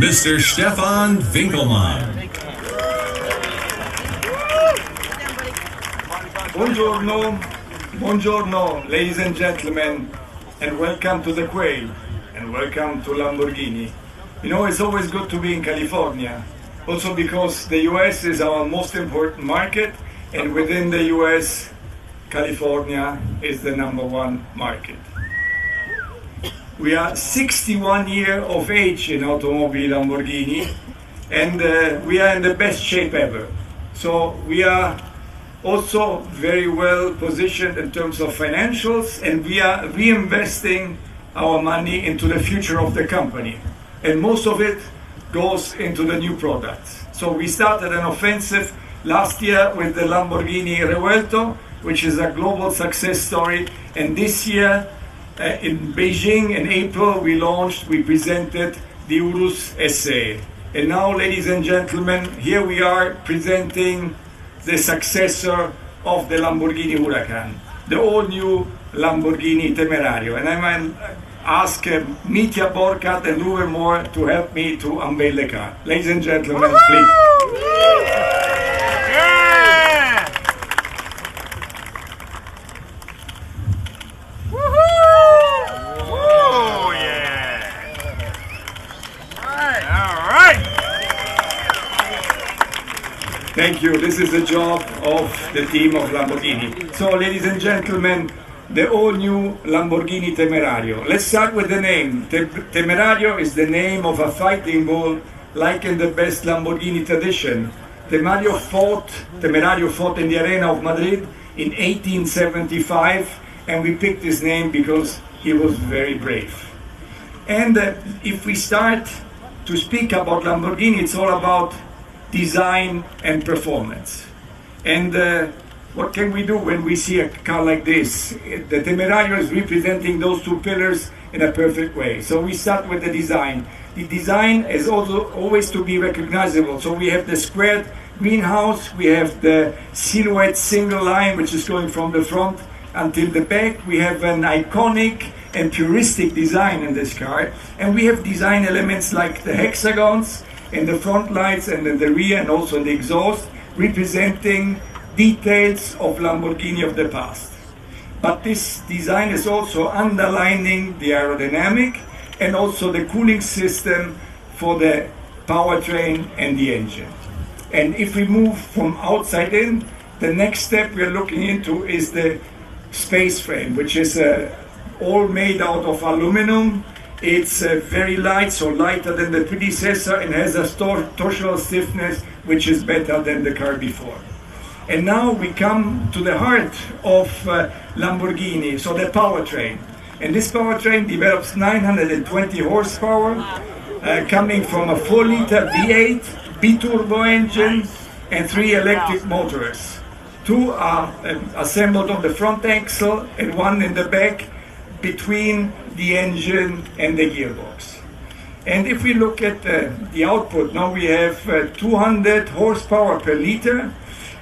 Mr. Stefan Winkelmann. Buongiorno, buongiorno, ladies and gentlemen, and welcome to the Quail, and welcome to Lamborghini. You know, it's always good to be in California, also because the US is our most important market, and within the US, California is the number one market. We are 61 years of age in Automobili Lamborghini, and we are in the best shape ever. So we are also very well positioned in terms of financials, and we are reinvesting our money into the future of the company. And most of it goes into the new products. So we started an offensive last year with the Lamborghini Revuelto, which is a global success story. And this year, in Beijing in April, we presented the Urus SA. And now, ladies and gentlemen, here we are presenting the successor of the Lamborghini Huracán, the all-new Lamborghini Temerario. And I might ask Mitya Borkat and Ruben Moore to help me to unveil the car. Ladies and gentlemen, please. Thank you. This is the job of the team of Lamborghini. So, ladies and gentlemen, the all-new Lamborghini Temerario. Let's start with the name. Temerario is the name of a fighting bull, like in the best Lamborghini tradition. Temerario fought in the Arena of Madrid in 1875, and we picked his name because he was very brave. And if we start to speak about Lamborghini, it's all about design and performance. And what can we do when we see a car like this? The Temerario is representing those two pillars in a perfect way. So we start with the design. The design is also always to be recognizable. So we have the squared greenhouse, we have the silhouette single line, which is going from the front until the back. We have an iconic and puristic design in this car. And we have design elements like the hexagons in the front lights and in the rear and also in the exhaust, representing details of Lamborghini of the past. But this design is also underlining the aerodynamic and also the cooling system for the powertrain and the engine. And if we move from outside in, the next step we are looking into is the space frame, which is all made out of aluminum. It's very light, so lighter than the predecessor, and has a torsional stiffness which is better than the car before. And now we come to the heart of Lamborghini, so the powertrain. And this powertrain develops 920 horsepower, coming from a 4-liter V8 biturbo engine and 3 electric motors. 2 are assembled on the front axle and 1 in the back between the engine and the gearbox. And if we look at the output, now we have 200 horsepower per liter,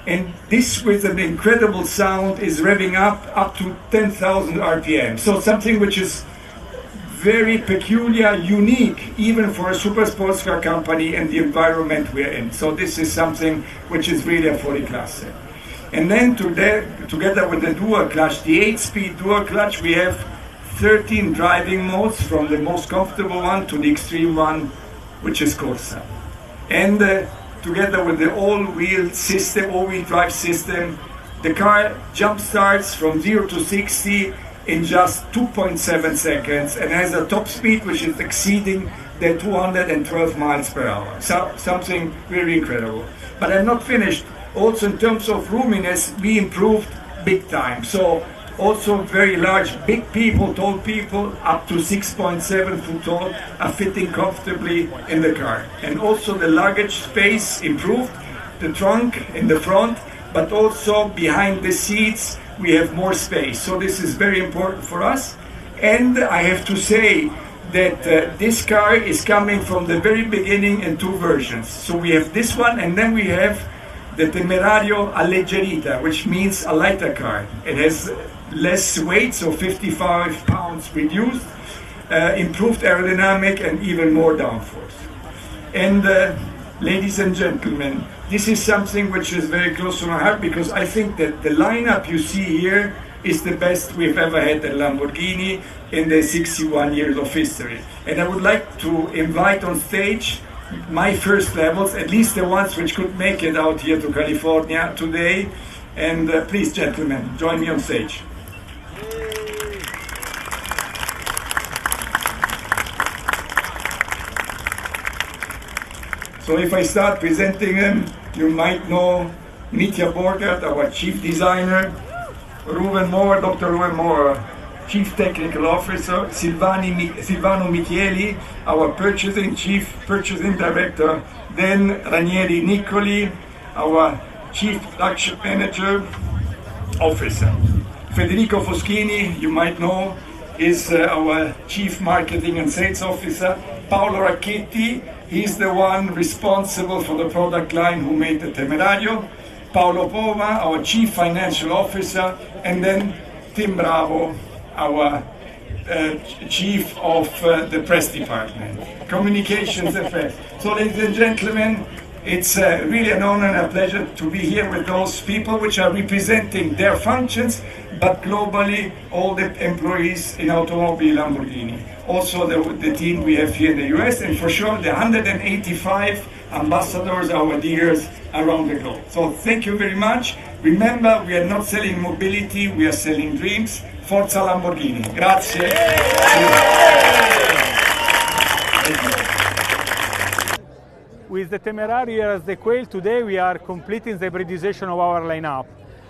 and this with an incredible sound is revving up to 10,000 RPM. So something which is very peculiar, unique, even for a super sports car company and the environment we're in. So this is something which is really a 40 class. And then together with the dual clutch, the 8-speed dual clutch, we have 13 driving modes, from the most comfortable one to the extreme one, which is Corsa. And together with the all-wheel drive system, the car jump starts from 0 to 60 in just 2.7 seconds and has a top speed which is exceeding the 212 miles per hour. So something very incredible. But I'm not finished. Also in terms of roominess, we improved big time. So also very large, big people, tall people, up to 6.7 foot tall, are fitting comfortably in the car. And also the luggage space improved, the trunk in the front, but also behind the seats we have more space. So this is very important for us. And I have to say that this car is coming from the very beginning in 2 versions. So we have this one, and then we have the Temerario Alleggerita, which means a lighter car. It has less weight, so 55 pounds reduced, improved aerodynamic and even more downforce. And ladies and gentlemen, this is something which is very close to my heart because I think that the lineup you see here is the best we've ever had at Lamborghini in the 61 years of history. And I would like to invite on stage my first levels, at least the ones which could make it out here to California today. And please, gentlemen, join me on stage. So if I start presenting them, you might know Mitja Borgert, our chief designer, Dr. Ruben Moore, Chief Technical Officer, Silvano Michieli, our Chief Purchasing Director, then Ranieri Nicoli, our Chief Production Manager Officer. Federico Foschini, you might know, is our Chief Marketing and Sales Officer. Paolo Racchetti, he's the one responsible for the product line who made the Temerario. Paolo Pova, our Chief Financial Officer, and then Tim Bravo, our Chief of the Press Department, Communications Affairs. So ladies and gentlemen, it's really an honor and a pleasure to be here with those people which are representing their functions, but globally all the employees in Automobile Lamborghini. Also the team we have here in the US, and for sure the 185 ambassadors, our dealers around the globe. So thank you very much. Remember, we are not selling mobility, we are selling dreams. Forza Lamborghini. Grazie. With the Temerario as the quail, today we are completing the hybridization of our lineup.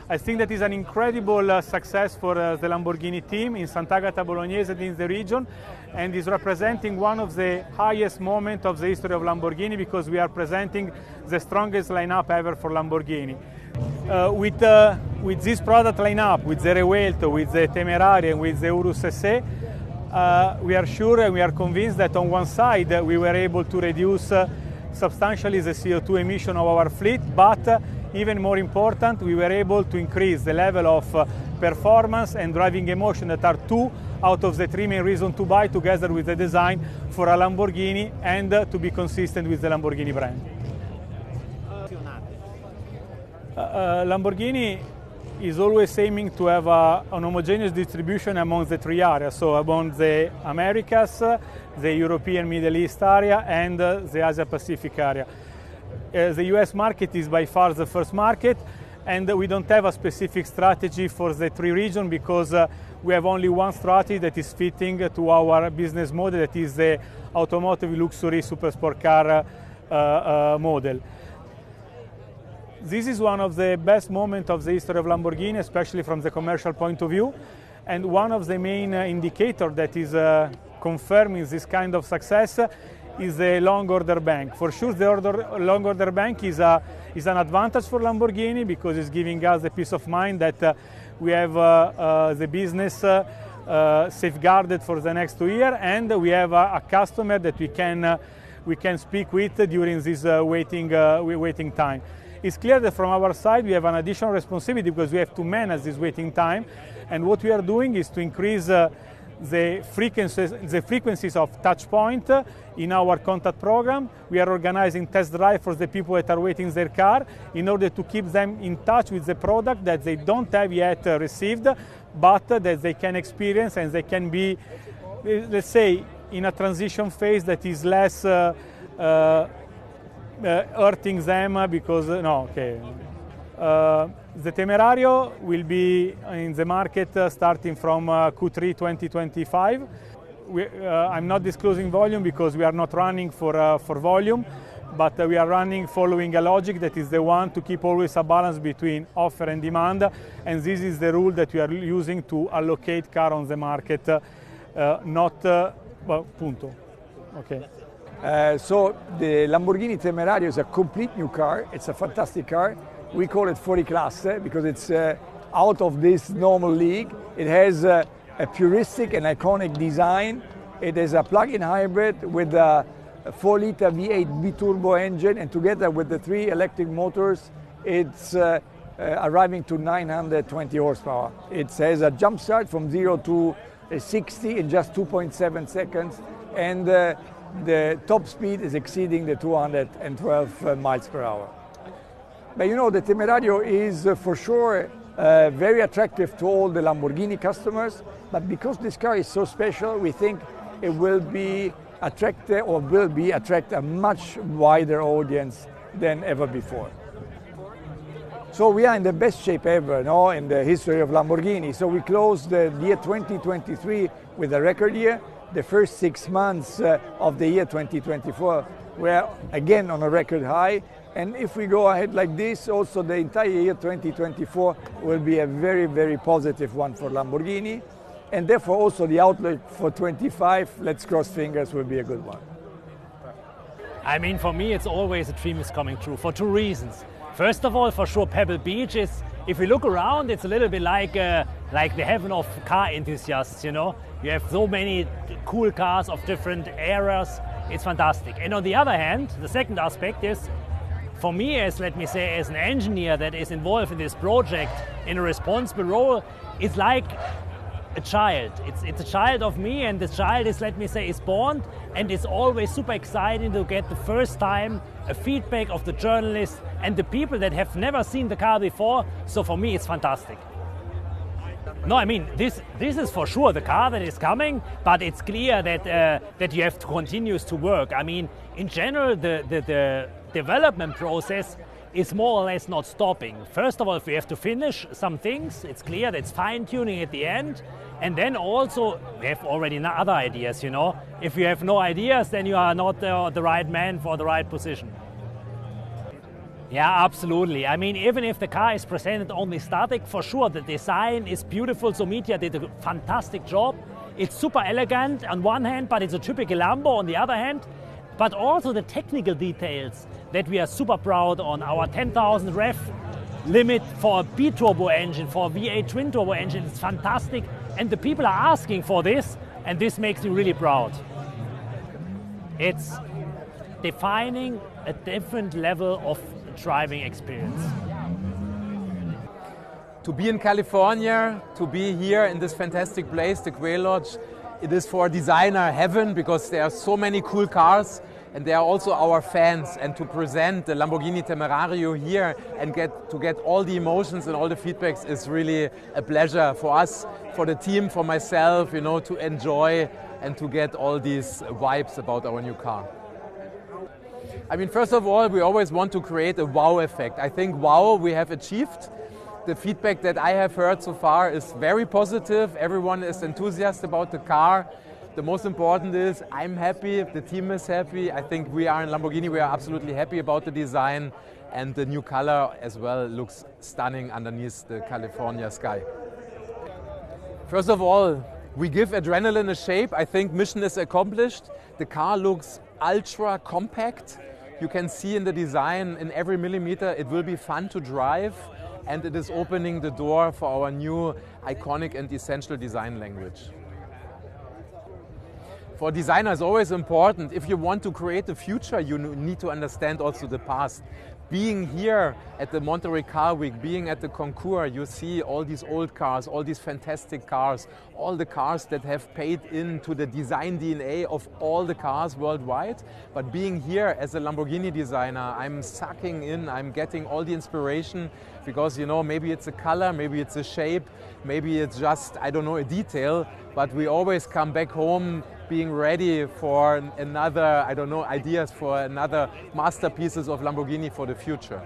I think that is an incredible success for the Lamborghini team in Sant'Agata Bolognese and in the region, and is representing one of the highest moments of the history of Lamborghini because we are presenting the strongest lineup ever for Lamborghini. With this product lineup, with the Revuelto, with the Temerario, and with the Urus SE, we are sure and we are convinced that on one side we were able to reduce substantially the CO2 emission of our fleet, but even more important, we were able to increase the level of performance and driving emotion that are two out of the three main reasons to buy, together with the design for a Lamborghini and to be consistent with the Lamborghini brand. Lamborghini is always aiming to have an homogeneous distribution among the three areas, so among the Americas, the European Middle East area, and the Asia Pacific area. The US market is by far the first market, and we don't have a specific strategy for the three regions because we have only one strategy that is fitting to our business model, that is the automotive luxury super sport car model. This is one of the best moments of the history of Lamborghini, especially from the commercial point of view, and one of the main indicators that is confirming this kind of success is the long order bank. For sure, the long order bank is an advantage for Lamborghini because it's giving us the peace of mind that we have the business safeguarded for the next 2 years, and we have a customer that we can speak with during this waiting time. It's clear that from our side we have an additional responsibility because we have to manage this waiting time, and what we are doing is to increase the frequencies of touch point in our contact program. We are organizing test drive for the people that are waiting their car in order to keep them in touch with the product that they don't have yet received, but that they can experience, and they can be, let's say, in a transition phase that is less hurting them because, the Temerario will be in the market starting from Q3 2025. I'm not disclosing volume because we are not running for volume, but we are running following a logic that is the one to keep always a balance between offer and demand, and this is the rule that we are using to allocate car on the market, punto. Okay. So the Lamborghini Temerario is a complete new car. It's a fantastic car. We call it fuori classe because it's out of this normal league. It has a puristic and iconic design. It is a plug-in hybrid with a 4-liter V8 biturbo engine, and together with the 3 electric motors, it's arriving to 920 horsepower. It has a jump start from 0 to 60 in just 2.7 seconds, and the top speed is exceeding the 212 miles per hour. But you know, the Temerario is for sure very attractive to all the Lamborghini customers, but because this car is so special, we think it will attract a much wider audience than ever before. So we are in the best shape ever, no, in the history of Lamborghini. So we closed the year 2023 with a record year. The first 6 months of the year 2024 were again on a record high. And if we go ahead like this, also the entire year 2024 will be a very, very positive one for Lamborghini. And therefore also the outlook for 25, let's cross fingers, will be a good one. I mean, for me, it's always a dream is coming true for two reasons. First of all, for sure, Pebble Beach is, if you look around, it's a little bit like the heaven of car enthusiasts, you know. You have so many cool cars of different eras. It's fantastic. And on the other hand, the second aspect is, for me, as let me say, as an engineer that is involved in this project in a responsible role, it's like a child. It's a child of me, and the child is, let me say, is born and is always super exciting to get the first time a feedback of the journalists and the people that have never seen the car before. So for me, it's fantastic. No, I mean, this is for sure the car that is coming, but it's clear that you have to continue to work. I mean, in general, the development process is more or less not stopping. First of all, if we have to finish some things, it's clear that's fine-tuning at the end. And then also, we have already other ideas, you know. If you have no ideas, then you are not the right man for the right position. Yeah, absolutely. I mean, even if the car is presented only static, for sure the design is beautiful. So Meteor did a fantastic job. It's super elegant on one hand, but it's a typical Lambo on the other hand. But also the technical details that we are super proud on. Our 10,000 ref limit for a B-turbo engine, for a V8 twin-turbo engine, it's fantastic. And the people are asking for this, and this makes me really proud. It's defining a different level of driving experience. To be in California, to be here in this fantastic place, the Quail Lodge, it is for designer heaven because there are so many cool cars and they are also our fans. And to present the Lamborghini Temerario here and get all the emotions and all the feedbacks is really a pleasure for us, for the team, for myself, you know, to enjoy and to get all these vibes about our new car. I mean, first of all, we always want to create a wow effect. I think wow we have achieved. The feedback that I have heard so far is very positive. Everyone is enthusiastic about the car. The most important is I'm happy, the team is happy. I think we are in Lamborghini, we are absolutely happy about the design, and the new color as well looks stunning underneath the California sky. First of all, we give adrenaline a shape. I think mission is accomplished. The car looks ultra compact. You can see in the design, in every millimeter, it will be fun to drive, and it is opening the door for our new iconic and essential design language. For designers, it's always important, if you want to create the future, you need to understand also the past. Being here at the Monterey Car Week, being at the Concours, you see all these old cars, all these fantastic cars, all the cars that have paid into the design DNA of all the cars worldwide. But being here as a Lamborghini designer, I'm sucking in, I'm getting all the inspiration because, you know, maybe it's a color, maybe it's a shape, maybe it's just, I don't know, a detail, but we always come back home being ready for another, I don't know, ideas for another masterpieces of Lamborghini for the future.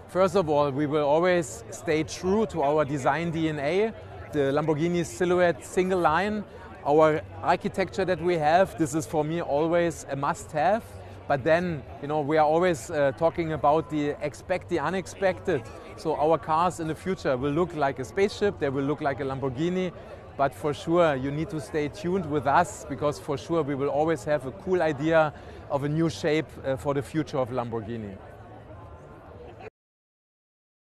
First of all, we will always stay true to our design DNA, the Lamborghini silhouette single line, our architecture that we have. This is for me always a must-have. But then, you know, we are always talking about expect the unexpected. So our cars in the future will look like a spaceship, they will look like a Lamborghini. But for sure, you need to stay tuned with us because for sure we will always have a cool idea of a new shape for the future of Lamborghini.